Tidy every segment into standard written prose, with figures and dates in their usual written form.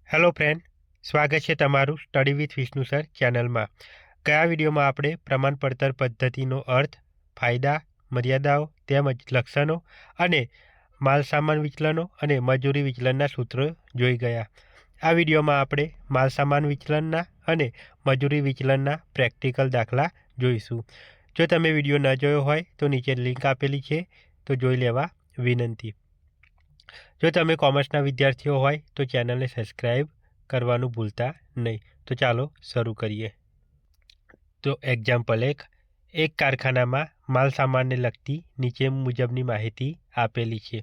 Hello friend, સ્વાગત છે તમારું સ્ટડી વિથ વિષ્ણુ સર ચેનલમાં. ગયા વિડીયોમાં આપણે પ્રમાણપત્ર પદ્ધતિનો અર્થ, ફાયદા, મર્યાદાઓ તેમજ લક્ષણો અને માલસામાન વિચલનો અને મજૂરી વિચલનના સૂત્રો જોઈ ગયા. આ વિડીયોમાં આપણે માલસામાન વિચલનના અને મજૂરી વિચલનના પ્રેક્ટિકલ દાખલા જોઈશું. જો તમે વિડીયો ન જોયો હોય તો નીચે લિંક આપેલી છે, તો જોઈ લેવા વિનંતી. જો તમે કોમર્સના વિદ્યાર્થીઓ હોય તો ચેનલને સબસ્ક્રાઈબ કરવાનું ભૂલતા નહીં. તો ચાલો શરૂ કરીએ. તો એક્ઝામ્પલ એક કારખાનામાં માલ સામાનને લગતી નીચે મુજબની માહિતી આપેલી છે.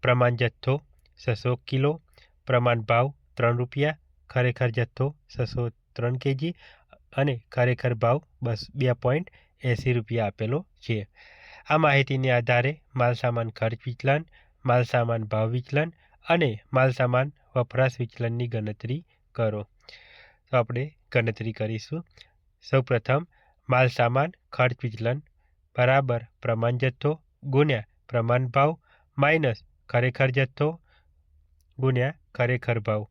પ્રમાણ જથ્થો 600 કિલો, પ્રમાણ ભાવ 3 રૂપિયા, ખરેખર જથ્થો 603 કેજી અને ખરેખર ભાવ 2.80 રૂપિયા આપેલો છે. આ માહિતીને આધારે માલસામાન ખર્ચ વિચલન, માલસામાન ભાવ વિચલન અને માલસામાન વપરાશ વિચલનની ગણતરી કરો. તો આપણે ગણતરી કરીશું. સૌપ્રથમ માલસામાન ખર્ચ વિચલન બરાબર પ્રમાણ જથ્થો ગુણ્યા પ્રમાણ ભાવ માઇનસ ખરેખર જથ્થો ગુણ્યા ખરેખર ભાવ.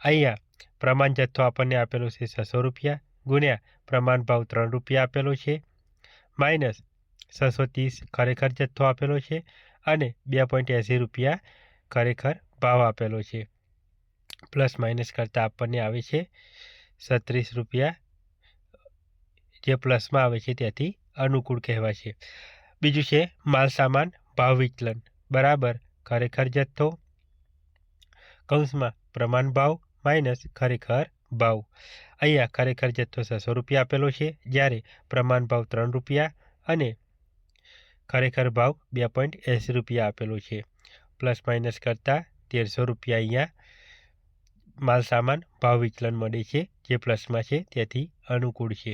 અહીંયા પ્રમાણ જથ્થો આપણને આપેલો છે 600 રૂપિયા ગુણ્યા પ્રમાણ ભાવ 3 રૂપિયા આપેલો છે માઇનસ 630 ખરેખર જથ્થો આપેલો છે અને 2.80 રૂપિયા ખરેખર ભાવ આપેલો છે. પ્લસ માઇનસ કરતાં આપણને આવે છે 36 રૂપિયા, જે પ્લસમાં આવે છે ત્યાંથી અનુકૂળ કહેવાય છે. બીજું છે માલસામાન ભાવ વિચલન બરાબર ખરેખર જથ્થો કૌંસમાં પ્રમાણ ભાવ માઇનસ ખરેખર ભાવ. અહીંયા ખરેખર જથ્થો 600 રૂપિયા આપેલો છે, જ્યારે પ્રમાણ ભાવ 3 રૂપિયા અને ખરેખર ભાવ 2.80 રૂપિયા આપેલો છે. પ્લસ માઇનસ કરતાં 1300 રૂપિયા અહીંયા માલસામાન ભાવ વિચલન મળે છે, જે પ્લસમાં છે તેથી અનુકૂળ છે.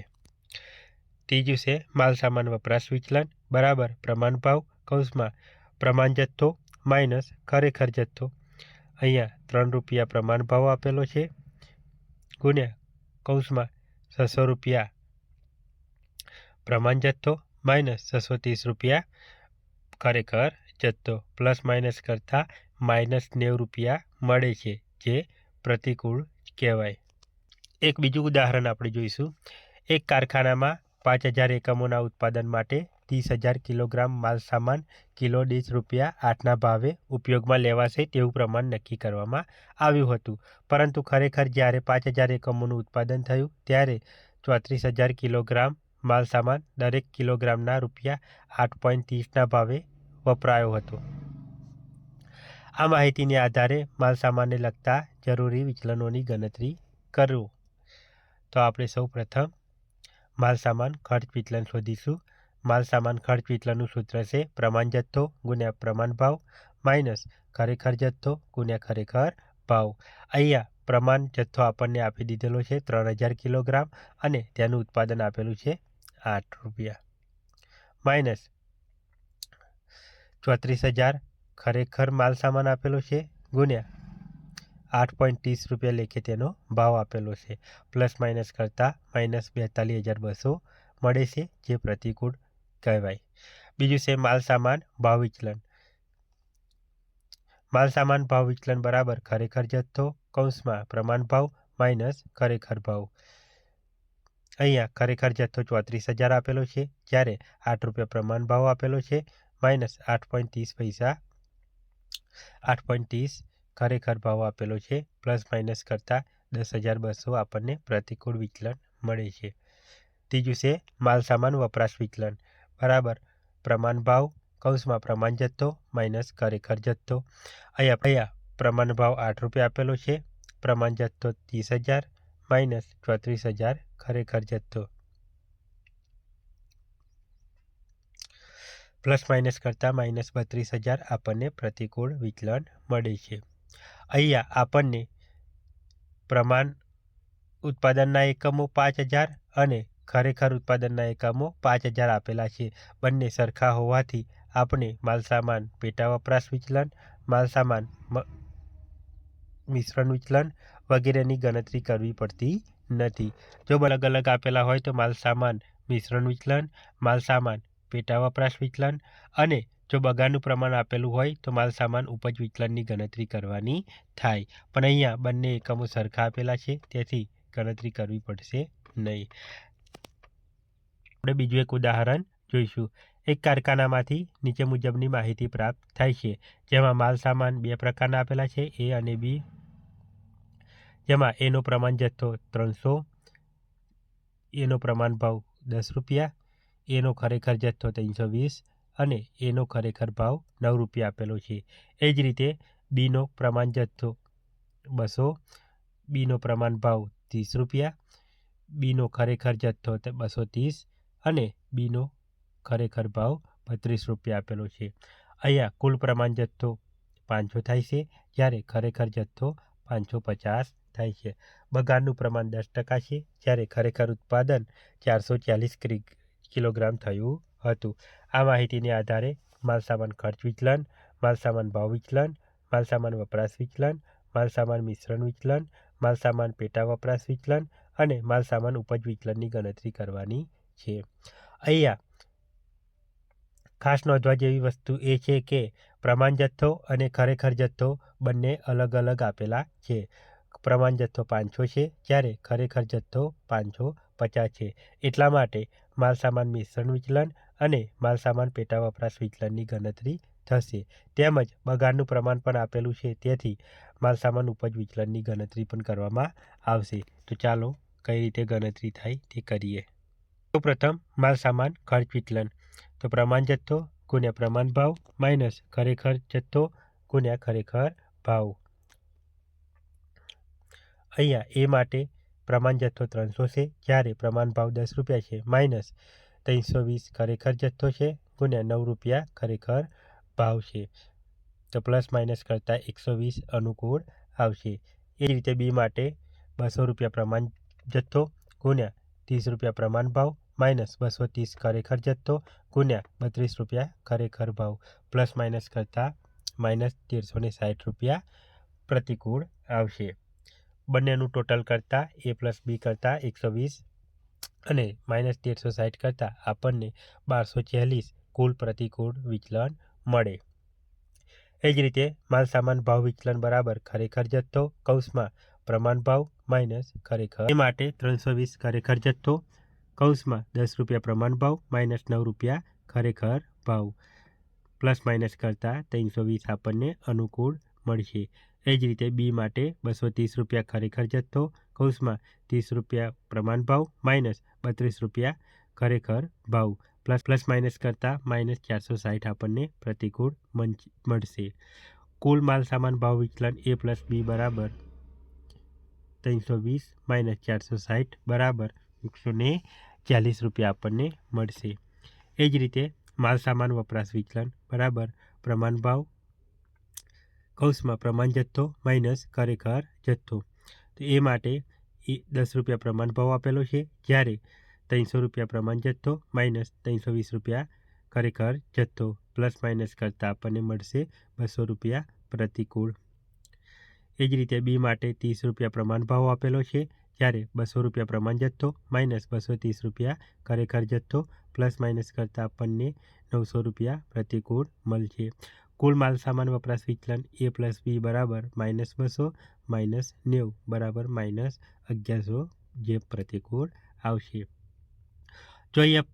ત્રીજું છે માલસામાન વપરાશ વિચલન બરાબર પ્રમાણ ભાવ કૌંસમાં પ્રમાણ જથ્થો માઇનસ ખરેખર જથ્થો. અહીંયા 3 રૂપિયા પ્રમાણ ભાવ આપેલો છે ગુણ્યા કૌંસમાં 600 રૂપિયા પ્રમાણ જથ્થો માઇનસ 630 રૂપિયા ખરેખર જથ્થો. પ્લસ માઇનસ કરતાં -90 રૂપિયા મળે છે, જે પ્રતિકૂળ કહેવાય. એક બીજું ઉદાહરણ આપણે જોઈશું. એક કારખાનામાં 5000 એકમોના ઉત્પાદન માટે 30,000 કિલોગ્રામ માલસામાન કિલો દીઠ ₹8ના ભાવે ઉપયોગમાં લેવાશે તેવું પ્રમાણ નક્કી કરવામાં આવ્યું હતું. પરંતુ ખરેખર જ્યારે 5000 એકમોનું ઉત્પાદન થયું ત્યારે 34,000 કિલોગ્રામ માલસામાન દરેક કિલોગ્રામના ₹8.30ના ભાવે વપરાયો હતો. આ માહિતીને આધારે માલસામાનને લગતા જરૂરી વિચલનોની ગણતરી કરો. તો આપણે સૌ પ્રથમ માલસામાન ખર્ચ વિચલન શોધીશું. માલસામાન ખર્ચ વિચલનનું સૂત્ર છે પ્રમાણ જથ્થો ગુણ્યા પ્રમાણ ભાવ માઇનસ ખરેખર જથ્થો ગુણ્યા ખરેખર ભાવ. અહીંયા પ્રમાણ જથ્થો આપણને આપી દીધેલો છે 3000 કિલોગ્રામ અને તેનું ઉત્પાદન આપેલું છે 8 રૂપિયા માઇનસ 34,000 ખરેખર માલસામાન આપેલો છે ગુણ્યા 8.30 રૂપિયા લેખે તેનો ભાવ આપેલો છે. પ્લસ માઇનસ કરતાં -42,200 મળે છે, જે પ્રતિકૂળ કહેવાય. બીજું છે માલસામાન ભાવ વિચલન. માલસામાન ભાવ વિચલન બરાબર ખરેખર જથ્થો કૌંસમાં પ્રમાણ ભાવ માઇનસ ખરેખર ભાવ. અહીંયા ખરેખર જથ્થો 34,000 આપેલો છે, જ્યારે 8 રૂપિયા પ્રમાણ ભાવ આપેલો છે માઇનસ 8.30 પૈસા 8.30 ખરેખર ભાવ આપેલો છે. પ્લસ માઇનસ કરતાં 10,200 આપણને પ્રતિકૂળ વિચલન મળે છે. ત્રીજું છે માલસામાન વપરાશ વિચલન બરાબર પ્રમાણ ભાવ કૌંસમાં પ્રમાણ જથ્થો માઇનસ ખરેખર જથ્થો. અહીંયા પ્રમાણ ભાવ 8 રૂપિયા આપેલો છે, પ્રમાણ જથ્થો 30,000 માઇનસ 34,000 ખરેખર જથ્થો. પ્લસ માઇનસ કરતાં -32,000 આપણને પ્રતિકૂળ વિચલન મળે છે. અહીંયા આપણને પ્રમાણ ઉત્પાદનના એકમો 5,000 અને ખરેખર ઉત્પાદનના એકમો 5,000 આપેલા છે. બંને સરખા હોવાથી આપણે માલસામાન પેટા વપરાશ વિચલન, માલસામાન મિશ્રણ વિચલન વગેરેની ગણતરી કરવી પડતી નથી. જો અલગ અલગ આપેલા હોય તો માલસામાન મિશ્રણ વિચલન, માલસામાન પેટા વપરાશ વિચલન અને જો બગાડનું પ્રમાણ આપેલું હોય તો માલ સામાન ઉપજ વિચલનની ગણતરી કરવાની થાય, પણ અહીંયા બંને એકમો સરખા આપેલા છે, તેથી ગણતરી કરવી પડશે નહીં. આપણે બીજું એક ઉદાહરણ જોઈશું. એક કારખાનામાંથી નીચે મુજબની માહિતી પ્રાપ્ત થાય છે, જેમાં માલ સામાન બે પ્રકારના આપેલા છે, એ અને બી, જેમાં એનો પ્રમાણ જથ્થો 300, એનો પ્રમાણ ભાવ 10 રૂપિયા, એનો ખરેખર જથ્થો 320 અને એનો ખરેખર ભાવ 9 રૂપિયા આપેલો છે. એ જ રીતે બીનો પ્રમાણ જથ્થો 200, બીનો પ્રમાણ ભાવ 30 રૂપિયા, બીનો ખરેખર જથ્થો 230 અને બીનો ખરેખર ભાવ 32 રૂપિયા આપેલો છે. અહીંયા કુલ પ્રમાણ જથ્થો 500 થાય છે, જ્યારે ખરેખર જથ્થો 550 થાય છે. બગાડનું પ્રમાણ 10% છે, જ્યારે ખરેખર ઉત્પાદન 440 કિલોગ્રામ થયું હતું. આ માહિતીને આધારે માલસામાન ખર્ચ વિચલન, માલસામાન ભાવ વિચલન, માલસામાન વપરાશ વિચલન, માલસામાન મિશ્રણ વિચલન, માલસામાન પેટા વપરાશ વિચલન અને માલસામાન ઉપજ વિચલનની ગણતરી કરવાની છે. અહીંયા ખાસ નોંધવા જેવી વસ્તુ એ છે કે પ્રમાણ જથ્થો અને ખરેખર જથ્થો બંને અલગ અલગ આપેલા છે. પ્રમાણ જથ્થો 500 છે, જ્યારે ખરેખર જથ્થો 550 છે. એટલા માટે માલસામાન મિશ્રણ વિચલન અને માલસામાન પેટા વપરાશ વિચલનની ગણતરી થશે. તેમજ બગાડનું પ્રમાણ પણ આપેલું છે, તેથી માલસામાન ઉપજ વિચલનની ગણતરી પણ કરવામાં આવશે. તો ચાલો કઈ રીતે ગણતરી થાય તે કરીએ. સૌપ્રથમ માલસામાન ખર્ચ વિચલન. તો પ્રમાણ જથ્થો ગુણ્યા પ્રમાણ ભાવ માઇનસ ખરેખર જથ્થો ગુણ્યા ખરેખર ભાવ. અહીંયા એ માટે પ્રમાણ જથ્થો 300 છે, જ્યારે પ્રમાણ ભાવ 10 રૂપિયા છે, માઇનસ 320 ખરેખર જથ્થો છે ગુણ્યા 9 રૂપિયા ખરેખર ભાવ છે. તો પ્લસ માઇનસ કરતાં 120 અનુકૂળ આવશે. એ જ રીતે બી માટે 200 રૂપિયા પ્રમાણ જથ્થો ગુણ્યા 30 રૂપિયા પ્રમાણ ભાવ માઇનસ 230 ખરેખર જથ્થો ગુણ્યા 32 રૂપિયા ખરેખર ભાવ, પ્લસ માઇનસ કરતાં માઇનસ 1360 રૂપિયા પ્રતિકૂળ આવશે. બંનેનું ટોટલ કરતાં એ પ્લસ બી કરતાં 120 અને માઇનસ 1360 કરતાં આપણને 1240 કુલ પ્રતિકૂળ વિચલન મળે. એ જ રીતે માલસામાન ભાવ વિચલન બરાબર ખરેખર જથ્થો કૌંસમાં પ્રમાણ ભાવ માઇનસ ખરેખર. એ માટે 320 ખરેખર જથ્થો કૌંસમાં 10 રૂપિયા પ્રમાણ ભાવ માઇનસ 9 રૂપિયા ખરેખર ભાવ, પ્લસ માઇનસ કરતાં 320 આપણને અનુકૂળ મળશે. એ જ રીતે બી માટે 230 રૂપિયા ખરેખર જથ્થો કૌંસમાં 30 રૂપિયા પ્રમાણ ભાવ માઇનસ 32 રૂપિયા ખરેખર ભાવ, પ્લસ માઇનસ કરતાં માઇનસ 460 આપણને પ્રતિકૂળ મળશે. કુલ માલ સામાન ભાવ વિચલન એ પ્લસ બી બરાબર 320 માઇનસ 460 બરાબર 140 રૂપિયા આપણને મળશે. એ જ રીતે માલ સામાન વપરાશ વિચલન બરાબર પ્રમાણ ભાવ કૌંસમાં પ્રમાણ જથ્થો માઇનસ ખરેખર જથ્થો. તો એ માટે 10 રૂપિયા પ્રમાણ ભાવ આપેલો છે, જ્યારે 300 રૂપિયા પ્રમાણ જથ્થો માઇનસ 320 રૂપિયા ખરેખર જથ્થો, પ્લસ માઇનસ કરતાં આપણને મળશે 200 રૂપિયા પ્રતિકૂળ. એ જ રીતે બી માટે 30 રૂપિયા પ્રમાણ ભાવ આપેલો છે, જ્યારે 200 રૂપિયા પ્રમાણ જથ્થો માઇનસ 230 રૂપિયા ખરેખર જથ્થો, પ્લસ માઇનસ કરતાં આપણને 900 રૂપિયા પ્રતિકૂળ મળશે. કુલ માલ સામાન વપરાશ વિચલન એ પ્લસ બી બરાબર માઇનસ 200 માઇનસ 90 બરાબર માઇનસ 1100 જે પ્રતિકૂળ આવશે. જો અહીંયા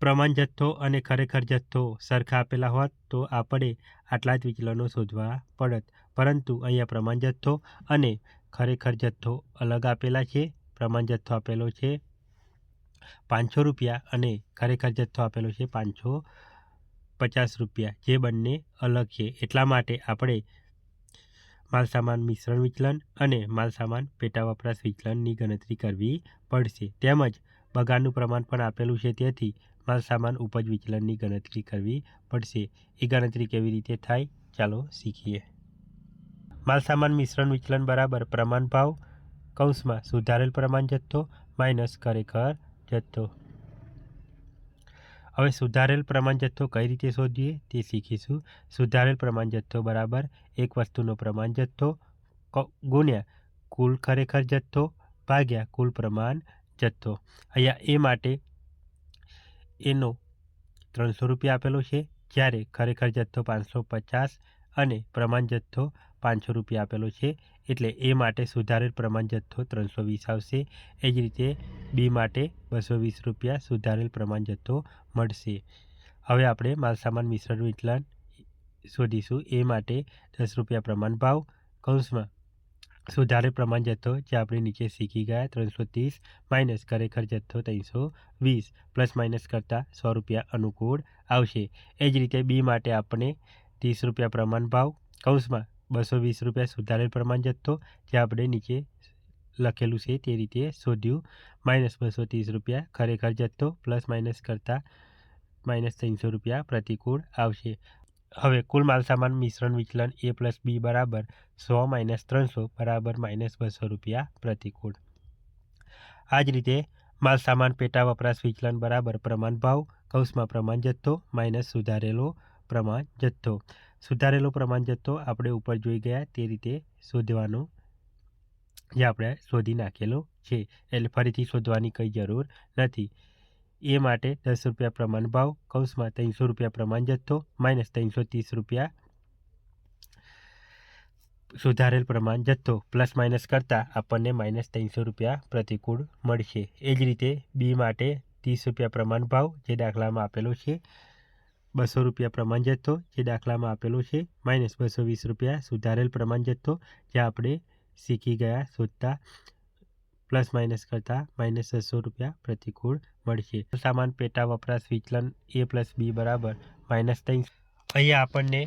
પ્રમાણ જથ્થો અને ખરેખર જથ્થો સરખા આપેલા હોત તો આપણે આટલા જ વિચલનો શોધવા પડત, પરંતુ અહીંયા પ્રમાણ જથ્થો અને ખરેખર જથ્થો અલગ આપેલા છે. પ્રમાણ જથ્થો આપેલો છે 500 રૂપિયા અને ખરેખર જથ્થો આપેલો છે 550 રૂપિયા, જે બંને અલગ છે. એટલા માટે આપણે માલસામાન મિશ્રણ વિચલન અને માલસામાન પેટા વપરાશ વિચલનની ગણતરી કરવી પડશે. તેમજ બગાડનું પ્રમાણ પણ આપેલું છે, તેથી માલસામાન ઉપજ વિચલનની ગણતરી કરવી પડશે. એ ગણતરી કેવી રીતે થાય ચાલો શીખીએ. માલસામાન મિશ્રણ વિચલન બરાબર પ્રમાણ ભાવ કૌંસમાં સુધારેલ પ્રમાણ જથ્થો માઇનસ ખરેખર જથ્થો. હવે સુધારેલ પ્રમાણ જથ્થો કઈ રીતે શોધીએ તે શીખીશું. સુધારેલ પ્રમાણ જથ્થો બરાબર એક વસ્તુનો પ્રમાણ જથ્થો ગુણ્યા કુલ ખરેખર જથ્થો ભાગ્યા કુલ પ્રમાણ જથ્થો. અહીંયા એ માટે એનો 300 રૂપિયા આપેલો છે, જ્યારે ખરેખર જથ્થો 550 અને પ્રમાણ જથ્થો 500 રૂપિયા આપેલો છે, એટલે એ માટે સુધારેલ પ્રમાણ જથ્થો 320 આવશે. એ જ રીતે બી માટે 220 રૂપિયા સુધારેલ પ્રમાણ જથ્થો મળશે. હવે આપણે માલસામાન મિશ્રણ વિચલન શોધીશું. એ માટે 10 રૂપિયા પ્રમાણ ભાવ કૌંસમાં સુધારેલ પ્રમાણ જથ્થો જે આપણે નીચે શીખી ગયા 330 માઇનસ ખરેખર જથ્થો 320 પ્લસ માઇનસ કરતાં 100 રૂપિયા અનુકૂળ આવશે. એ જ રીતે બી માટે આપણે 30 રૂપિયા પ્રમાણ ભાવ કૌંસમાં 220 રૂપિયા સુધારેલ પ્રમાણ જથ્થો જે આપણે નીચે લખેલું છે તે રીતે શોધ્યું માઇનસ 230 રૂપિયા ખરેખર જથ્થો પ્લસ માઇનસ કરતાં માઇનસ 300 રૂપિયા પ્રતિકૂળ આવશે. હવે કુલ માલસામાન મિશ્રણ વિચલન એ પ્લસ બી બરાબર 100 માઇનસ 300 બરાબર માઇનસ 200 રૂપિયા પ્રતિકૂળ. આ જ રીતે માલસામાન પેટા વપરાશ વિચલન બરાબર પ્રમાણ ભાવ કૌંસમાં પ્રમાણ જથ્થો માઇનસ સુધારેલો પ્રમાણ જથ્થો. સુધારેલો પ્રમાણ જથ્થો આપણે ઉપર જોઈ ગયા તે રીતે શોધવાનો જે આપણે શોધી નાખેલો છે, એટલે ફરીથી શોધવાની કંઈ જરૂર નથી. એ માટે 10 રૂપિયા પ્રમાણ ભાવ કૌંસમાં 300 રૂપિયા પ્રમાણ જથ્થો માઇનસ 330 રૂપિયા સુધારેલ પ્રમાણ જથ્થો પ્લસ માઇનસ કરતાં આપણને માઇનસ 300 રૂપિયા પ્રતિકૂળ મળશે. એ જ રીતે બી માટે 30 રૂપિયા પ્રમાણ ભાવ જે દાખલામાં આપેલો છે, 200 રૂપિયા પ્રમાણ જથ્થો જે દાખલામાં આપેલો છે, માઇનસ 220 રૂપિયા સુધારેલ પ્રમાણ જથ્થો જે આપણે શીખી ગયા શોધતા પ્લસ માઇનસ કરતાં માઇનસ 600 રૂપિયા પ્રતિકૂળ મળશે. સામાન પેટા વપરાશ વિચલન એ પ્લસ બી બરાબર માઇનસ 300. અહીંયા આપણને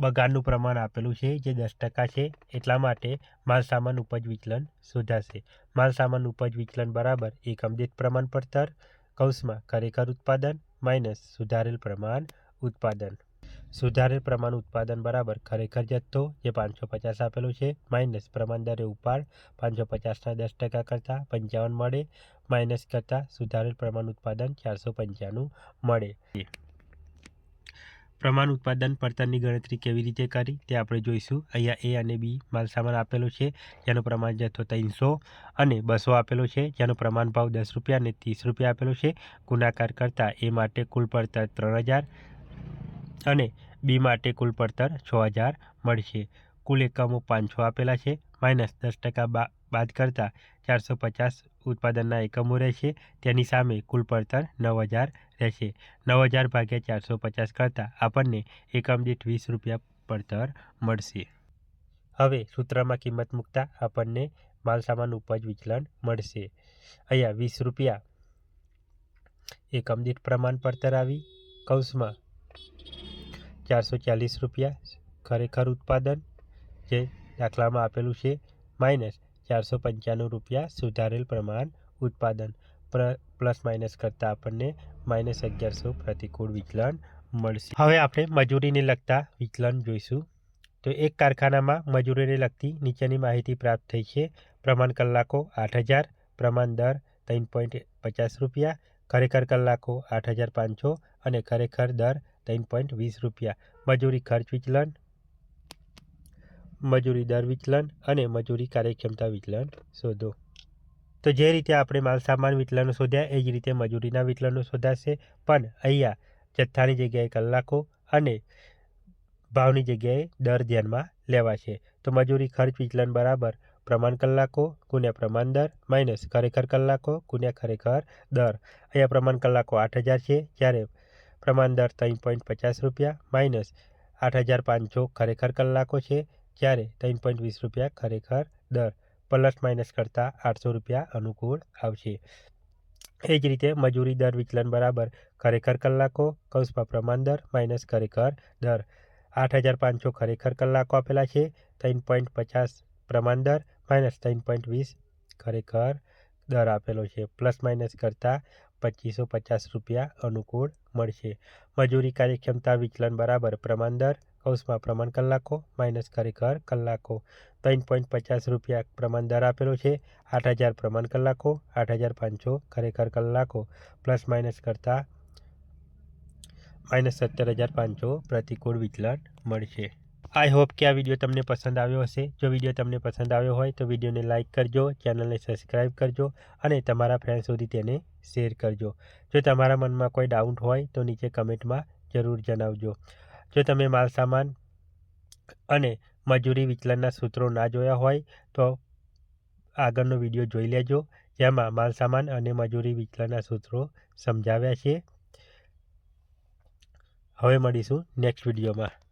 બગાડનું પ્રમાણ આપેલું છે જે 10% છે, એટલા માટે માલસામાન ઉપજ વિચલન શોધાશે. માલસામાન ઉપજ વિચલન બરાબર એકમ દીઠ પ્રમાણ પડતર કૌંસમાં ખરેખર ઉત્પાદન માઇનસ સુધારેલ પ્રમાણ ઉત્પાદન. સુધારેલ પ્રમાણ ઉત્પાદન બરાબર ખરેખર જથ્થો જે 550 આપેલો છે માઇનસ પ્રમાણ દરે ઉપાડ 550ના 10% કરતાં 55 મળે માઇનસ કરતાં સુધારેલ પ્રમાણ ઉત્પાદન 495 મળે. પ્રમાણ ઉત્પાદન પડતરની ગણતરી કેવી રીતે કરી તે આપણે જોઈશું. અહીંયા એ અને બી માલસામાન આપેલો છે જેનો પ્રમાણ જથ્થો 300 અને 200 આપેલો છે જેનો પ્રમાણ ભાવ 10 રૂપિયા અને 30 રૂપિયા આપેલો છે. ગુણાકાર કરતાં એ માટે કુલ પડતર 3000 અને બી માટે કુલ પડતર 6000 મળશે. કુલ એકમો 500 આપેલા છે માઇનસ 10% બાદ કરતાં 450 ઉત્પાદનના એકમો રહેશે. તેની સામે કુલ પડતર 9000 રહેશે. 9000 ભાગ્યા 450 કરતાં આપણને એકમ દીઠ 20 રૂપિયા પડતર મળશે. હવે સૂત્રમાં કિંમત મૂકતા આપણને માલસામાન ઉપજ વિચલન મળશે. અહીંયા 20 રૂપિયા એકમ દીઠ પ્રમાણ પડતર આવી કૌંસમાં 440 રૂપિયા ખરેખર ઉત્પાદન જે દાખલામાં આપેલું છે માઇનસ 495 રૂપિયા સુધારેલ પ્રમાણ ઉત્પાદન પ્લસ માઇનસ કરતાં આપણને માઇનસ 1100 પ્રતિકૂળ વિચલન મળશે. હવે આપણે મજૂરીને લગતા વિચલન જોઈશું. તો એક કારખાનામાં મજૂરીને લગતી નીચેની માહિતી પ્રાપ્ત થઈ છે. પ્રમાણ કલાકો 8000, પ્રમાણ દર 3.50 રૂપિયા, ખરેખર કલાકો 8500 અને ખરેખર દર 3.20 રૂપિયા. મજૂરી ખર્ચ વિચલન, મજૂરી દર વિચલન અને મજૂરી કાર્યક્ષમતા વિચલન શોધો. તો જે રીતે આપણે માલસામાન વિચલનો શોધ્યા એ જ રીતે મજૂરીના વિચલનો શોધાશે, પણ અહીંયા જથ્થાની જગ્યાએ કલાકો અને ભાવની જગ્યાએ દર ધ્યાનમાં લેવાશે. તો મજૂરી ખર્ચ વિચલન બરાબર પ્રમાણ કલાકો ગુણ્યા પ્રમાણ દર માઇનસ ખરેખર કલાકો ગુણ્યા ખરેખર દર. અહીંયા પ્રમાણ કલાકો 8000 છે જ્યારે પ્રમાણ દર 3.50 રૂપિયા માઇનસ 8500 ખરેખર કલાકો છે જ્યારે 3.20 રૂપિયા ખરેખર દર પ્લસ માઇનસ કરતાં 800 રૂપિયા અનુકૂળ આવશે. એ જ રીતે મજૂરી દર વિચલન બરાબર ખરેખર કલાકો કૌંસમાં પ્રમાણ દર માઇનસ ખરેખર દર. 8500 ખરેખર કલાકો આપેલા છે, 3.50 પ્રમાણ દર માઇનસ 3.20 ખરેખર દર આપેલો છે, પ્લસ માઇનસ કરતાં 2550 રૂપિયા અનુકૂળ મળશે. મજૂરી કાર્યક્ષમતા વિચલન બરાબર પ્રમાણ દર કૌંસમાં પ્રમાણ કલાકો માઇનસ ખરેખર કલાકો. 3.50 રૂપિયા પ્રમાણ દર આપેલો છે, 8000 પ્રમાણ કલાકો, 8500 ખરેખર કલાકો પ્લસ માઇનસ કરતાં માઇનસ 17500 પ્રતિકૂળ વિચલન મળશે. આઈ હોપ કે આ વિડીયો તમને પસંદ આવ્યો હશે. જો વિડીયો તમને પસંદ આવ્યો હોય તો વિડીયોને લાઇક કરજો, ચેનલને સબસ્ક્રાઈબ કરજો અને તમારા ફ્રેન્ડ સુધી તેને શેર કરજો. જો તમારા મનમાં કોઈ ડાઉટ હોય તો નીચે કમેન્ટમાં જરૂર જણાવજો. જો તમે માલ સામાન અને મજૂરી વિચલનના સૂત્રો ના જોયા હોય તો આગળનો વિડીયો જોઈ લેજો, જેમાં માલ સામાન અને મજૂરી વિચલનના સૂત્રો સમજાવ્યા છે. હવે મળીશું નેક્સ્ટ વિડીયોમાં.